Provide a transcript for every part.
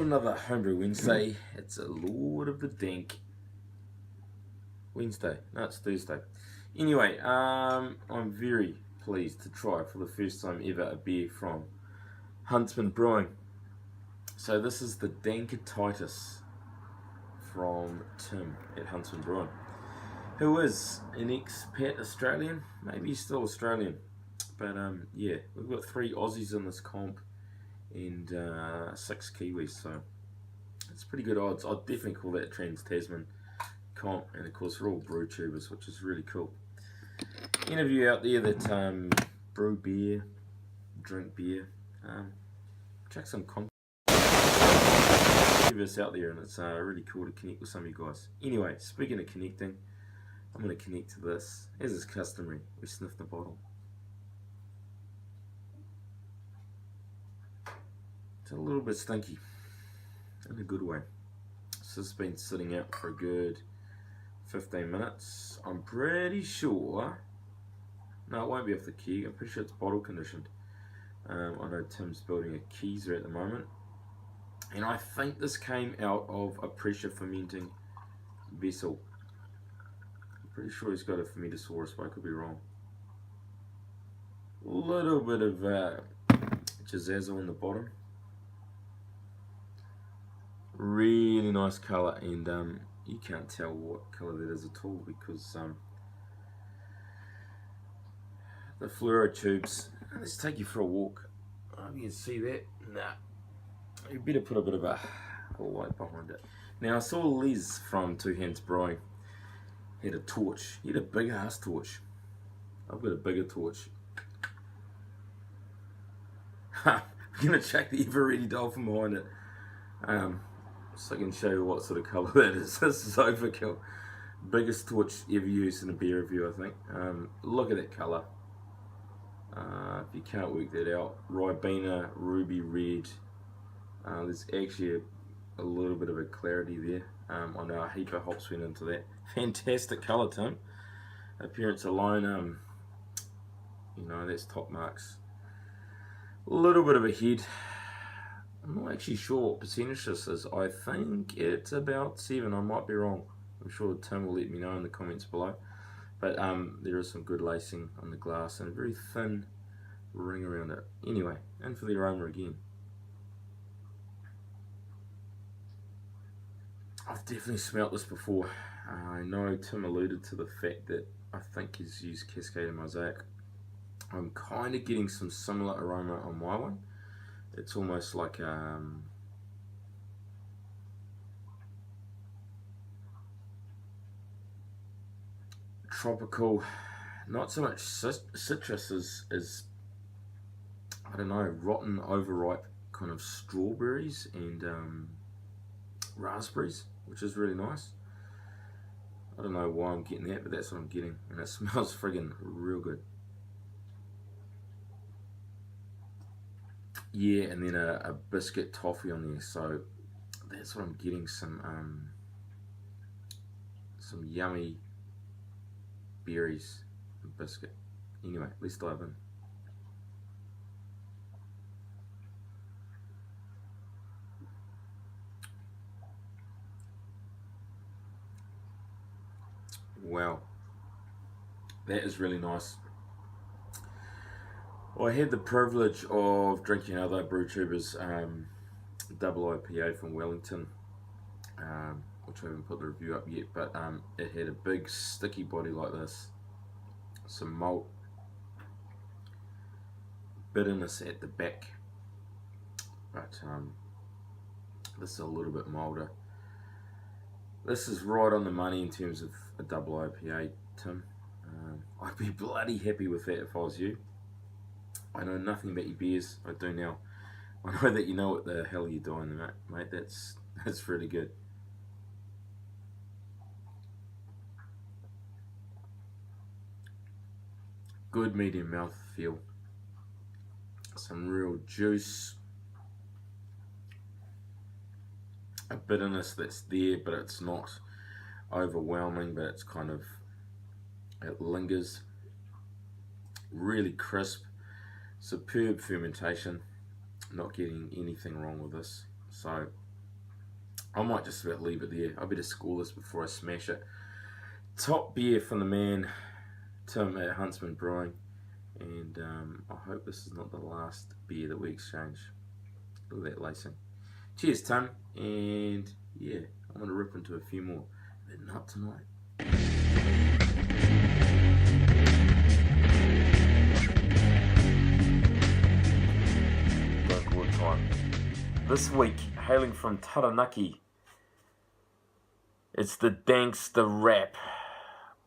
another Homebrew Wednesday. It's a Lord of the Dank Wednesday. No, it's Thursday. Anyway, I'm very pleased to try for the first time ever a beer from Huntsman Brewing. So this is the Dankatitis from Tim at Huntsman Brewing, who is an expat Australian. Maybe he's still Australian, but yeah, we've got 3 Aussies in this comp and 6 Kiwis, so it's pretty good odds. I'd definitely call that Trans-Tasman comp, and of course we're all brew tubers, which is really cool. Any of you out there that brew beer, drink beer, check some content out there, and it's really cool to connect with some of you guys. Anyway, speaking of connecting, I'm going to connect to this. As is customary, we sniff the bottle. It's a little bit stinky, in a good way. So this has been sitting out for a good 15 minutes. I'm pretty sure, no, it won't be off the keg. I'm pretty sure it's bottle conditioned. I know Tim's building a keezer at the moment, and I think this came out of a pressure fermenting vessel. I'm pretty sure he's got a fermentosaurus, but I could be wrong. A little bit of jazzazzle on the bottom. Really nice colour, and you can't tell what colour that is at all because the fluoro tubes. Let's take you for a walk. I hope you can see that. Nah, you better put a bit of a light behind it. Now I saw Liz from Two Hands Brewing had a torch. He had a big ass torch. I've got a bigger torch. I'm gonna check the ever ready dolphin behind it. So I can show you what sort of colour that is. This is overkill. Biggest torch ever used in a beer review, I think. Look at that colour. If you can't work that out, Ribena, ruby red. There's actually a little bit of a clarity there. I know IIPA hops went into that. Fantastic colour, Tim. Appearance alone, you know, that's top marks. A little bit of a head. I'm not actually sure what percentage this is. I think it's about 7. I might be wrong. I'm sure Tim will let me know in the comments below. But there is some good lacing on the glass and a very thin ring around it. Anyway, in for the aroma again. I've definitely smelt this before. I know Tim alluded to the fact that I think he's used Cascade and Mosaic. I'm kind of getting some similar aroma on my one. It's almost like tropical, not so much citrus as I don't know, rotten, overripe kind of strawberries and raspberries, which is really nice. I don't know why I'm getting that, but that's what I'm getting, and it smells friggin' real good. Yeah, and then a biscuit toffee on there, so that's what I'm getting. Some yummy berries and biscuit. Anyway, let's dive in. Wow, that is really nice. Well, I had the privilege of drinking other brew tubers, IIPA from Wellington, which I haven't put the review up yet, but it had a big sticky body like this, some malt, bitterness at the back, but this is a little bit milder. This is right on the money in terms of a IIPA, Tim. I'd be bloody happy with that if I was you. I know nothing about your beers. I do now. I know that you know what the hell you're doing, mate. That's really good. Good medium mouth feel. Some real juice. A bitterness that's there, but it's not overwhelming, but it's kind of, it lingers. Really crisp. Superb fermentation. Not getting anything wrong with this. So I might just about leave it there. I better score this before I smash it. Top beer from the man Tim at Huntsman Brewing, and I hope this is not the last beer that we exchange. Look at that lacing. Cheers, Tim, and yeah, I'm gonna rip into a few more, but not tonight. Good time. This week, hailing from Taranaki, it's the Dank's the Rap,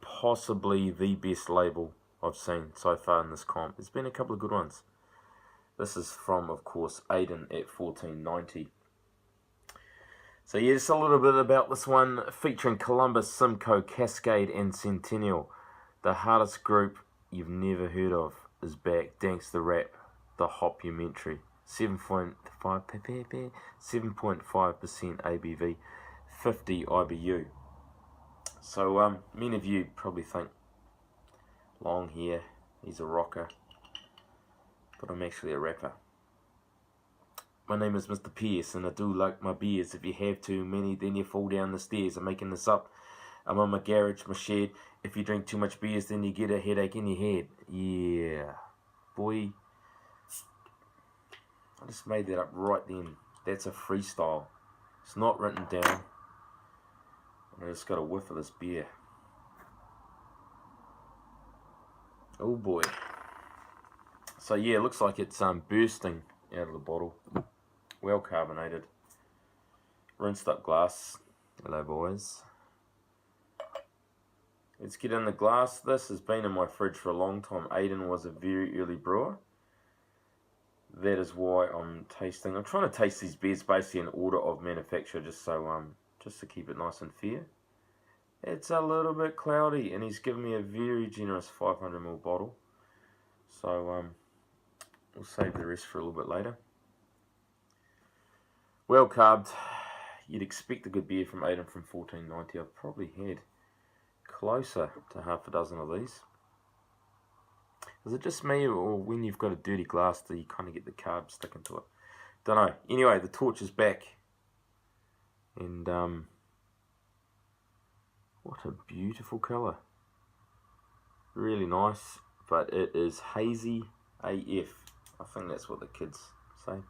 possibly the best label I've seen so far in this comp. There's been a couple of good ones. This is from, of course, Aiden at 1490. So yeah, just a little bit about this one, featuring Columbus, Simcoe, Cascade and Centennial. The hardest group you've never heard of is back. Dank's the Rap, the Hopumentary. 7.5% ABV, 50 IBU. So many of you probably think long hair, he's a rocker, but I'm actually a rapper. My name is Mr. Pierce, and I do like my beers. If you have too many, then you fall down the stairs. I'm making this up. I'm on my garage, my shed. If you drink too much beers, then you get a headache in your head. Yeah, boy. I just made that up right then. That's a freestyle. It's not written down. I just got a whiff of this beer. Oh boy. So yeah, it looks like it's bursting out of the bottle. Well carbonated. Rinsed up glass. Hello boys. Let's get in the glass. This has been in my fridge for a long time. Aiden was a very early brewer. That is why I'm tasting. I'm trying to taste these beers basically in order of manufacture, just so just to keep it nice and fair. It's a little bit cloudy, and he's given me a very generous 500ml bottle. So we'll save the rest for a little bit later. Well carbed. You'd expect a good beer from Aiden from 1490. I've probably had closer to half a dozen of these. Is it just me, or when you've got a dirty glass do you kind of get the carbs sticking to it? Don't know. Anyway, the torch is back. And what a beautiful colour. Really nice, but it is hazy AF. I think that's what the kids say.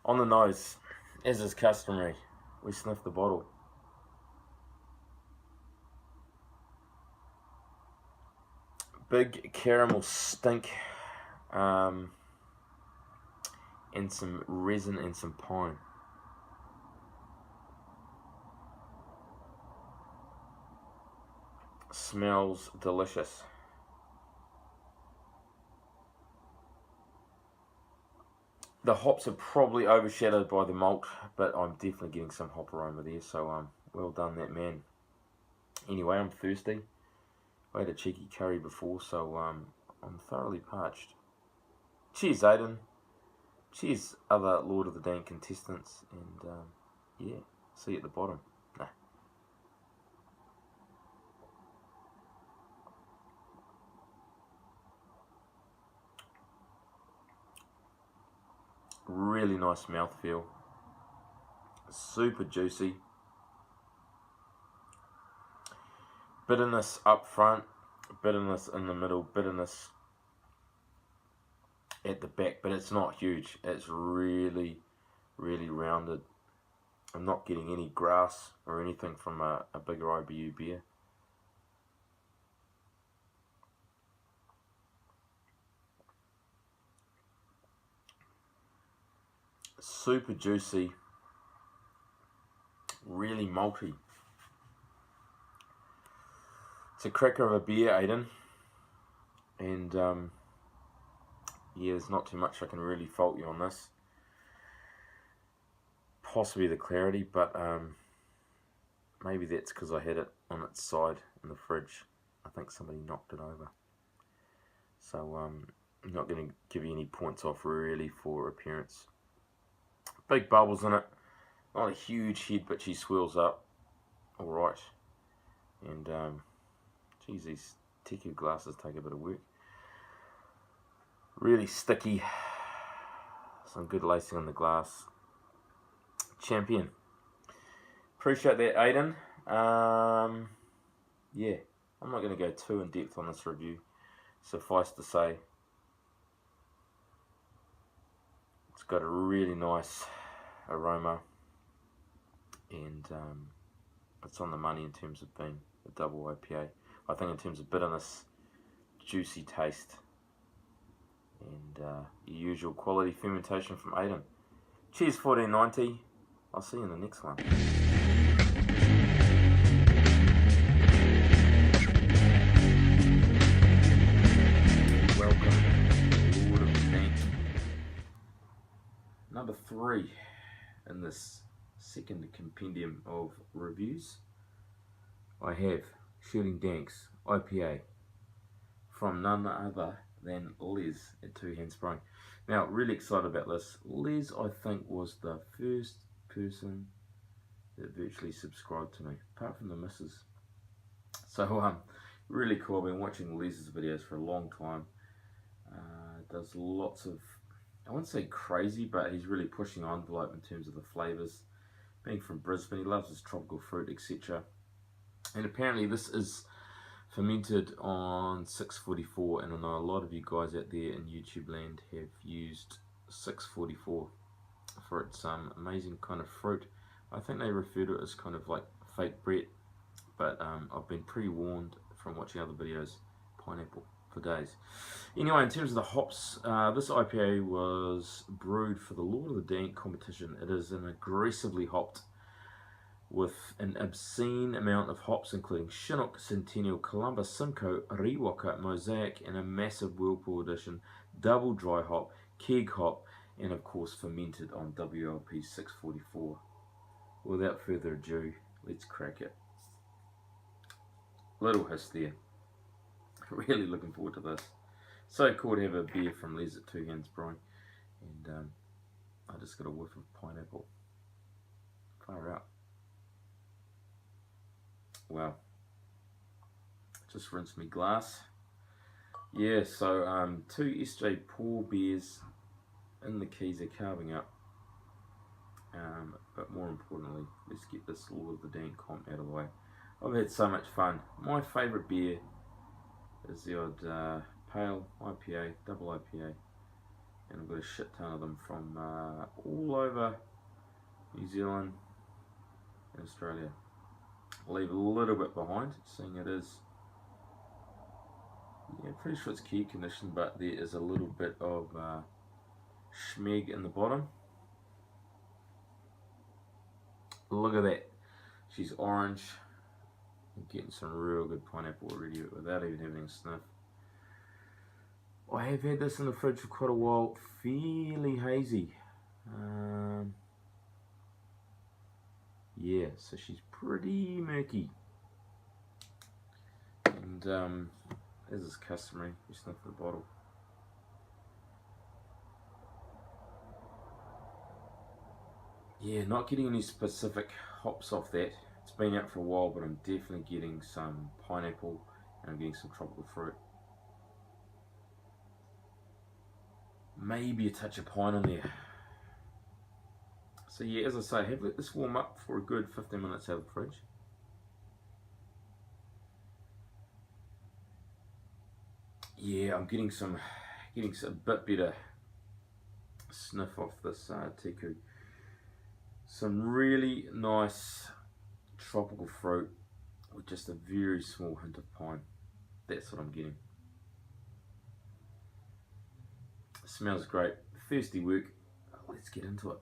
On the nose, as is customary, we sniff the bottle. Big caramel stink, and some resin and some pine. Smells delicious. The hops are probably overshadowed by the malt, but I'm definitely getting some hop aroma there, so well done that man. Anyway, I'm thirsty. I had a cheeky curry before, so I'm thoroughly parched. Cheers, Aiden. Cheers, other Lord of the Dank contestants, and yeah, see you at the bottom. Nah. Really nice mouthfeel. Super juicy. Bitterness up front, bitterness in the middle, bitterness at the back, but it's not huge. It's really, really rounded. I'm not getting any grass or anything from a bigger IBU beer. Super juicy, really malty. It's a cracker of a beer, Aiden, and yeah, there's not too much I can really fault you on this. Possibly the clarity, but maybe that's because I had it on its side in the fridge. I think somebody knocked it over. So I'm not going to give you any points off really for appearance. Big bubbles in it. Not a huge head, but she swirls up. Alright. And geez, these tiki glasses take a bit of work. Really sticky. Some good lacing on the glass. Champion. Appreciate that, Aiden. Yeah, I'm not going to go too in depth on this review. Suffice to say, it's got a really nice aroma, and it's on the money in terms of being a double IPA. I think in terms of bitterness, juicy taste, and your usual quality fermentation from Aiden. Cheers, 1490. I'll see you in the next one. Welcome, Lord of Dank. Number 3 in this second compendium of reviews. I have Shooting Dank's IPA from none other than Les at Two Hands Brewing. Now, really excited about this. Les, I think, was the first person that virtually subscribed to me, apart from the missus. So, really cool. I've been watching Les's videos for a long time. Does lots of, I wouldn't say crazy, but he's really pushing the envelope in terms of the flavours. Being from Brisbane, he loves his tropical fruit, etc. And apparently this is fermented on 644, and I know a lot of you guys out there in YouTube land have used 644 for its amazing kind of fruit. I think they refer to it as kind of like fake Brett, but I've been pre-warned from watching other videos, pineapple for days. Anyway, in terms of the hops, this IPA was brewed for the Lord of the Dank competition. It is an aggressively hopped with an obscene amount of hops, including Chinook, Centennial, Columbus, Simcoe, Rewaka, Mosaic, and a massive Whirlpool edition, double dry hop, keg hop, and of course fermented on WLP 644. Without further ado, let's crack it. Little hiss there. Really looking forward to this. So cool to have a beer from Les at Two Hands Brewing, and I just got a whiff of pineapple. Far out. Wow. Just rinsed me glass. Yeah, so 2 SJ Pour beers in the keys are carving up. But more importantly, let's get this Lord of the Dank comp out of the way. I've had so much fun. My favourite beer is the odd pale IPA, double IPA, and I've got a shit ton of them from all over New Zealand and Australia. I'll leave a little bit behind, seeing it is, yeah, pretty sure it's key conditioned, but there is a little bit of schmeg in the bottom. Look at that. She's orange. I'm getting some real good pineapple already without even having a sniff. I have had this in the fridge for quite a while. Fairly hazy. Yeah, so she's pretty murky. And as is customary, we sniff the bottle. Yeah, not getting any specific hops off that. It's been out for a while, but I'm definitely getting some pineapple and I'm getting some tropical fruit. Maybe a touch of pine in there. So yeah, as I say, have let this warm up for a good 15 minutes out of the fridge. Yeah, I'm getting some bit better sniff off this Tiku. Some really nice tropical fruit with just a very small hint of pine. That's what I'm getting. It smells great. Thirsty work. Let's get into it.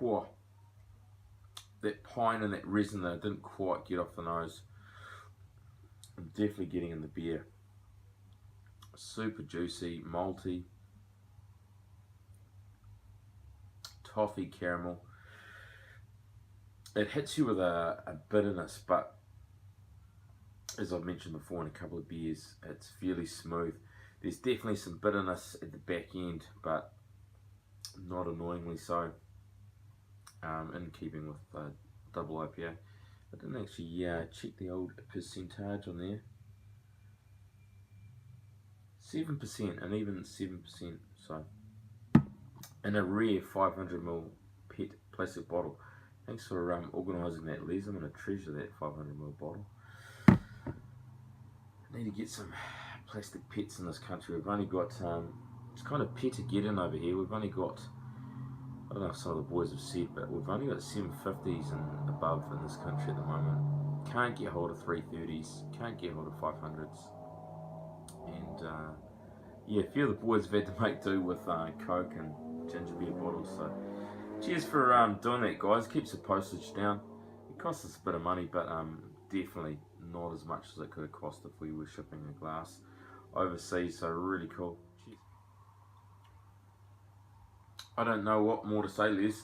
Whoa. That pine and that resin that I didn't quite get off the nose, I'm definitely getting in the beer. Super juicy, malty, toffee caramel. It hits you with a bitterness, but as I've mentioned before in a couple of beers, it's fairly smooth. There's definitely some bitterness at the back end, but not annoyingly so, in keeping with double IPA. I didn't actually check the old percentage on there. 7%, and even 7%. So, in a rare 500ml PET plastic bottle. Thanks for organising that, Les. I'm going to treasure that 500ml bottle. I need to get some plastic PETs in this country. We've only got, it's kind of pet to get in over here. We've only got, I don't know if some of the boys have said, but we've only got 750s and above in this country at the moment. Can't get hold of 330s, can't get hold of 500s. And yeah, a few of the boys have had to make do with Coke and ginger beer bottles. So cheers for doing that, guys. Keeps the postage down. It costs us a bit of money, but definitely not as much as it could have cost if we were shipping a glass overseas. So really cool. Cheers. I don't know what more to say, Les.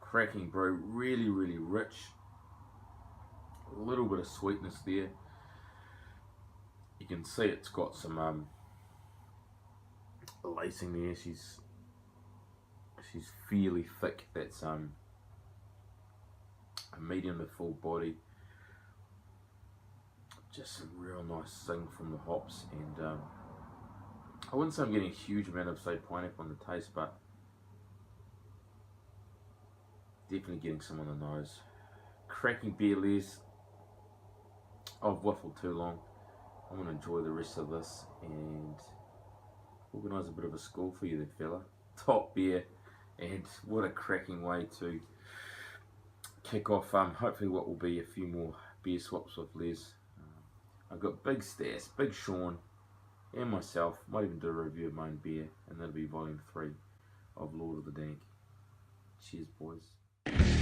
Cracking brew, really, really rich. A little bit of sweetness there. You can see it's got some lacing there. She's fairly thick. That's a medium to full body. Just some real nice zing from the hops, and I wouldn't say I'm getting a huge amount of, say, pineapple on the taste, but definitely getting some on the nose. Cracking beer, Les. I've waffled too long. I'm going to enjoy the rest of this and organise a bit of a score for you there, fella. Top beer, and what a cracking way to kick off hopefully what will be a few more beer swaps with Les. I've got Big Stas, Big Sean, and myself. Might even do a review of my own beer, and that'll be volume 3 of Lord of the Dank. Cheers, boys.